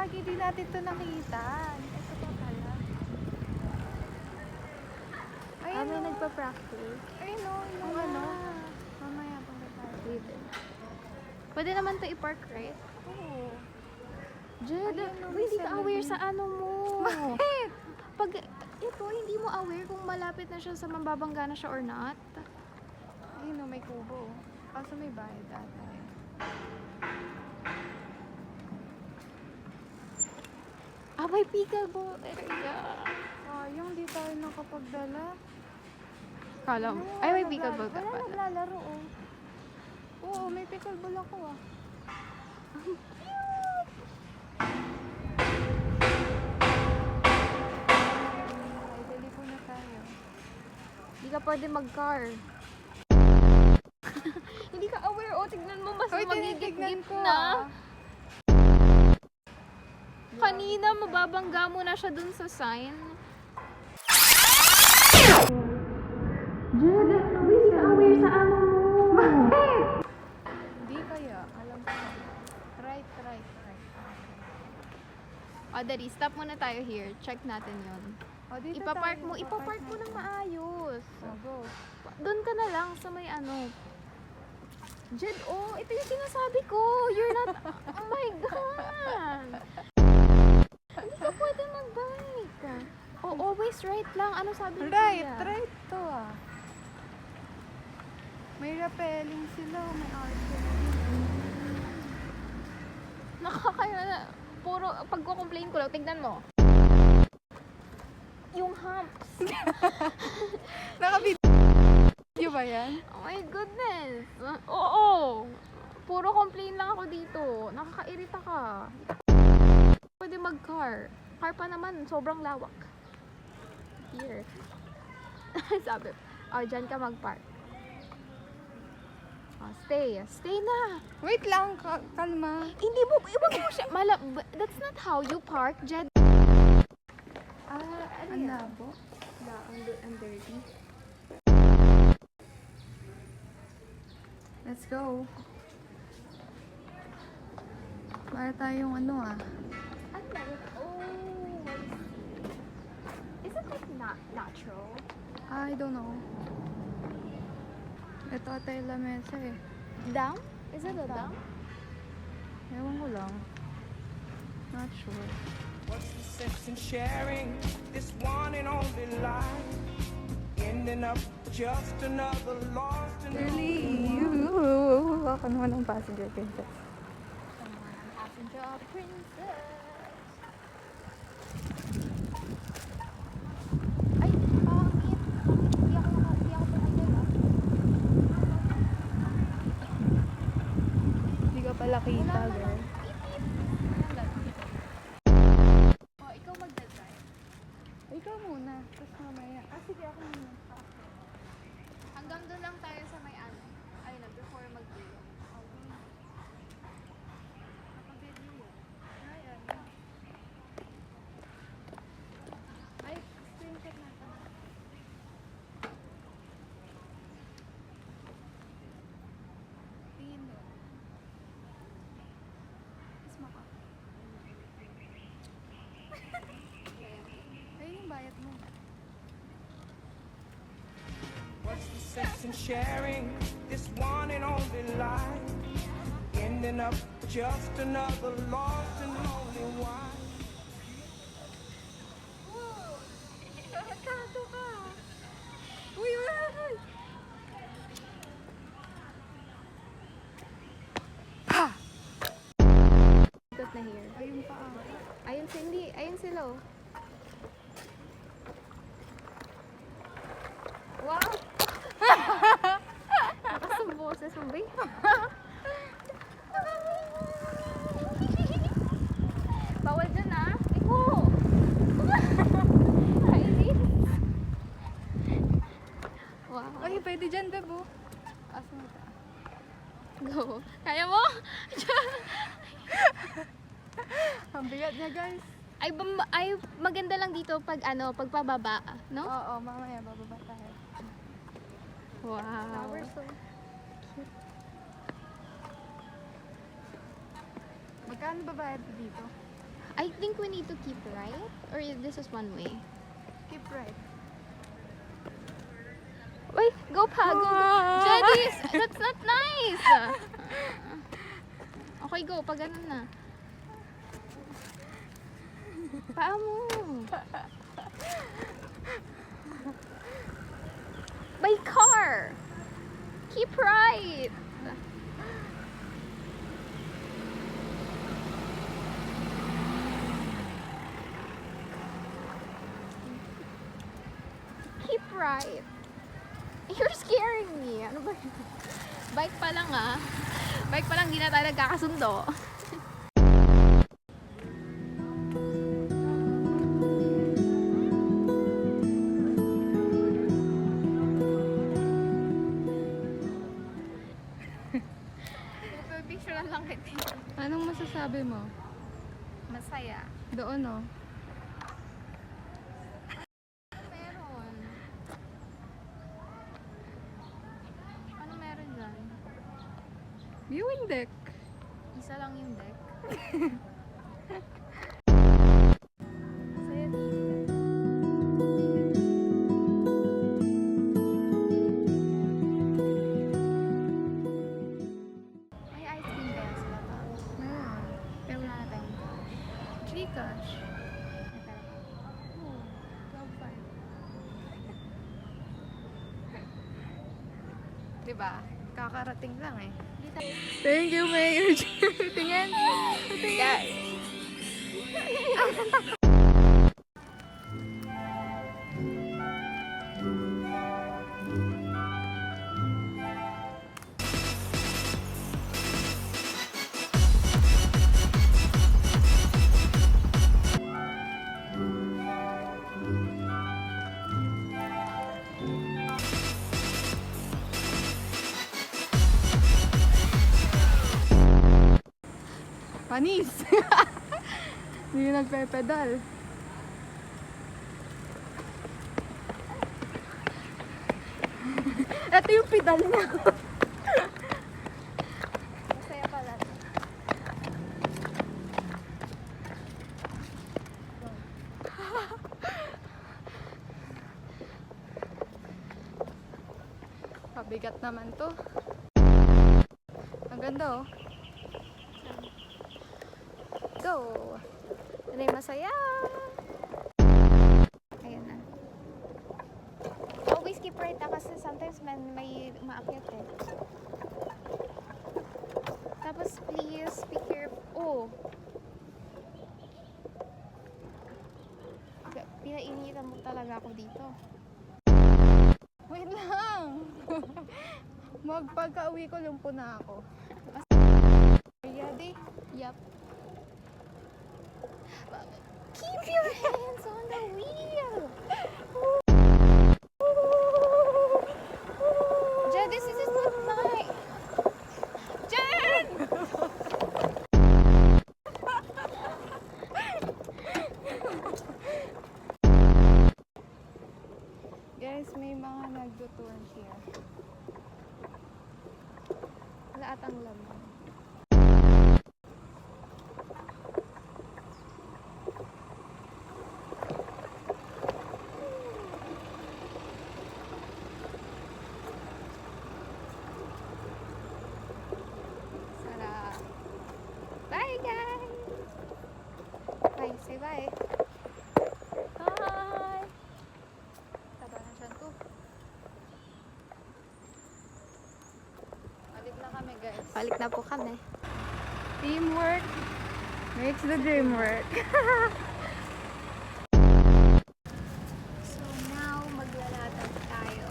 lagi din natin ito nakita. Ito pa pala. Ayun May o. nagpa-practice. Ayun o, yung ano. Mamaya punta tayo. Dito. Pwede naman to i-park, right? Oo. Jed, Ayun, no, hindi may ka aware salamin. sa ano mo. Bakit? Pag ito, hindi mo aware kung malapit na siya sa mababangga na siya or not. Ayun o, may kubo. Kaso may bayad ata. May pickleball area. Sayang, di tayo nakapagdala. Kala mo. Ano, Ay, may wala pickleball ka wala pala. naglalaro oh. Oo, may pickleball ako ah. Ay, dali po na tayo. Hindi ka pwede mag-car. Hindi ka aware. O, tignan mo. Mas Hoy, magigit tinitignan ko na. ah. Kanina, mababangga mo na siya dun sa sign. Jed, hindi ka aware sa ano mo. Hindi kaya, alam ko. Right. Dali, stop muna tayo here. Check natin yon. O, dito Ipapark tayo, mo natin. ng maayos. O, go. Doon ka na lang sa may ano. Jed, ito yung sinasabi ko. You're not, oh my God. Hindi ka pwede mag-bike. Always right lang. Ano sabi ni Kuya? Right to ah. May rappelling sila, may archery. Nakakaya na. Puro, pagko-complain ko lang, tignan mo. Yung humps. Naka-video ba yan? Oh my goodness. Oo. Puro complain lang ako dito. Nakakairita ka. Pwede mag-car. Car pa naman, sobrang lawak. Here. Sabi, dyan ka mag-park. Stay. Stay na. Wait lang, kalma. Hindi mo, iwag mo siya. That's not how you park, Jed. Ang labo. Ang dirty. Let's go. Para tayong ano ah. Ano ba yun? I see. Is it like not natural? I don't know. Ito ata yung lamesa eh. Down? Is it a down? Ewan ko lang. Not sure. What's the sense in sharing this one and only life? Ending up just another lost and Really? Ako naman ang passenger princess. Passenger princess. Ay, pangit. Hindi ako pumagdala. Hindi ka pala kita, girl. Ikaw magdadrive. Ikaw muna. Tapos mamaya. Sige, ako muna. Hanggang doon lang tayo sa may ano. Ayun na, before mag-video. Ay, screenshot natin. Tingin mo. Mas maka. Ayun yung bayad mo. what's the sense in sharing this one and only life? Ending up just another lost and lonely wife. Kato ka. Uy, uy. Ikot na here. Ayun pa ah. Ayun sila oh. Wow! Lakas ang boses mo, babe. Bawal dyan ah. Iko! Kainis. Wow. Ay, pwede dyan, bebo. Asa mo ta? Go. Kaya mo? Ang bigat niya, guys. Ay, maganda lang dito pag pagpababa, no? Oo, mamaya bababa tayo. Wow. Flowers so cute. Magkano ba bayad dito? I think we need to keep right. Or this is one way. Keep right. Wait, go pa, go. Jedies, that's not nice. Okay, go. Pag ganun na. Paa mo. By car. Keep right. Keep right. You're scaring me. Ano ba yun? Bike pa lang ah. Bike pa lang, di na tayo nagkakasundo. Picture lang kita. Anong masasabi mo? Masaya. Doon, oh. Meron. Ano meron dyan? Viewing deck. Isa lang yung deck. Masaya dito. May ice cream kaya sila to. Meron. Pero wala na tayong cash. Gcash. Oh, 12.5. Diba? Kakarating lang eh. Dito. Thank you, Mayor. Tingin. Guys. Panis. Hindi nagpe-pedal. Ito yung pedal niya. Masaya pala. Pabigat naman to. Ang ganda oh. Go! Ano yung masaya? Ayan na. Always keep right na kasi sometimes may umaakyat eh. Tapos please be careful. Oh! Pinainitan mo talaga ako dito. Wait lang. Magpagka-uwi ko lumpo na ako. Ready? Yup. Keep your hands on the wheel! Jed, this is not nice! Jed! Guys, may mga nagtutour here. Wala atang laman. Sarap. Bye, guys! Bye, say bye. Bye! Taba na siya to. Balik na kami, guys. Balik na po kami. Teamwork makes the dream work. So now, maglalatag tayo.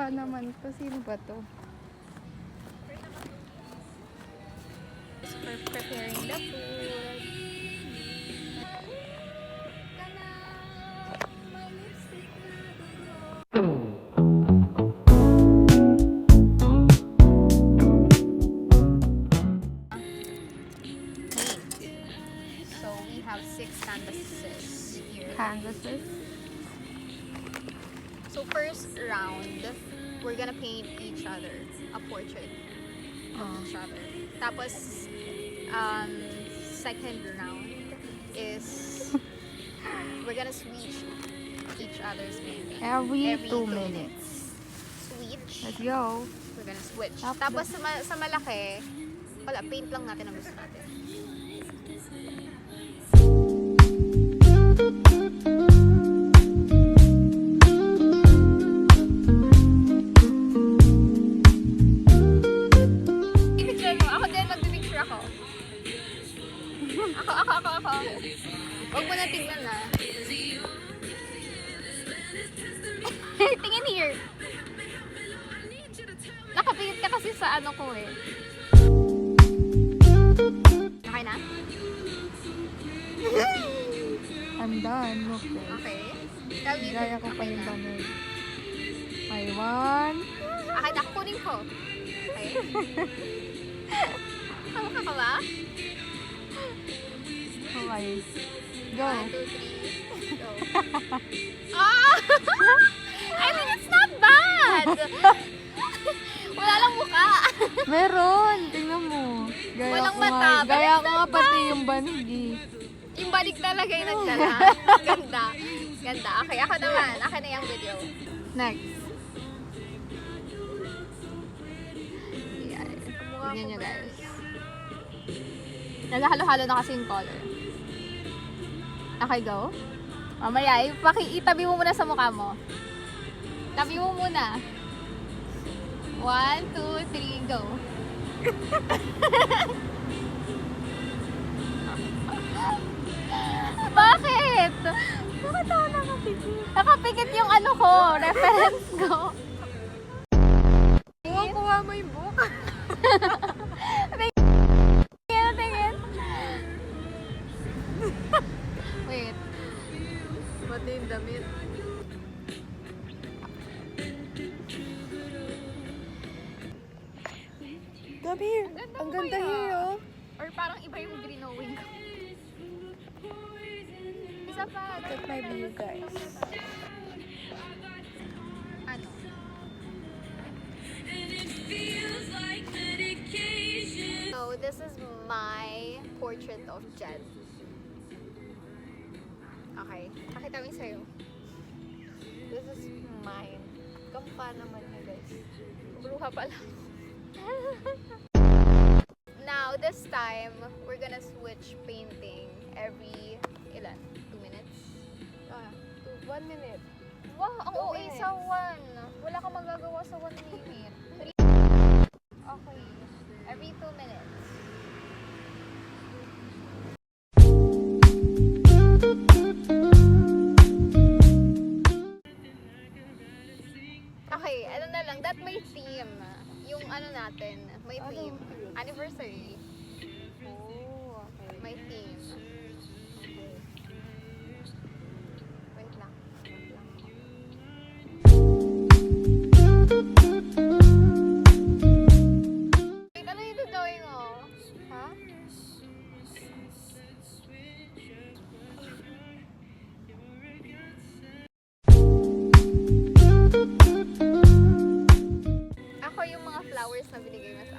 Kamukha naman to. Sino ba to? For preparing the food. So we have 6 canvases here. Canvases. So first round, we're gonna paint each other a portrait of each other. Tapos, second round is we're gonna switch each other's painting. Every 2 2 minutes. Switch. Let's go. We're gonna switch. Tapos- Tapos sa malaki, wala, paint lang natin ang gusto natin. I-picture mo. Ako din, mag-picture ako. Ako. Huwag mo na tingnan na. Tingin here. Nakapikit ka kasi sa ano ko eh. Okay na? I'm done. Okay. Okay. Sabi Gaya ko pa okay yung na. damit. May 1. Okay na, kunin ko. Okay. Kamukha ka ba? Okay. Go. 1, 2, 3, go. Ah! I mean, it's not bad! Wala lang mukha. Meron. Tingnan mo. Gaya Walang ko mata, nga. but Gaya it's ko not nga pati yung banig eh. Yung balik talaga yung nagdala. Ganda. Ganda. Okay, ako naman. Akin na yung video. Next. Yan. Tignan nyo guys. Naghahalo-halo na kasi yung color. Okay, go. Mamaya, itabi mo muna sa mukha mo. Tabi mo muna. 1, 2, 3, go. Bakit? Bakit ako nakapikit? Nakapikit yung ano ko, reference ko. Kuha mo yung book. Tingin. Wait. Pati yung damit. Come here. Ang ganda kaya. here, oh. Or parang iba yung drawing ko. Isa pa. Check my view, guys. Ano? So, this is my portrait of Jed. Okay. Pakita mo yung sa'yo. This is mine. Kamukha naman niya, guys. Bruha pa lang. Now, this time, we're gonna switch painting every, ilan? 2 minutes? 1 minute. Wow, ang 2 OA minutes. sa 1. Wala kang magagawa sa 1 minute. Okay. Every 2 minutes. Okay, ano na lang. That may theme. Yung ano natin, may theme. Anniversary. Oh, okay. May theme. Okay. Wait lang. Wait lang. Wait, ano yung drawing mo? Ha? Ako yung mga flowers na binigay mo sa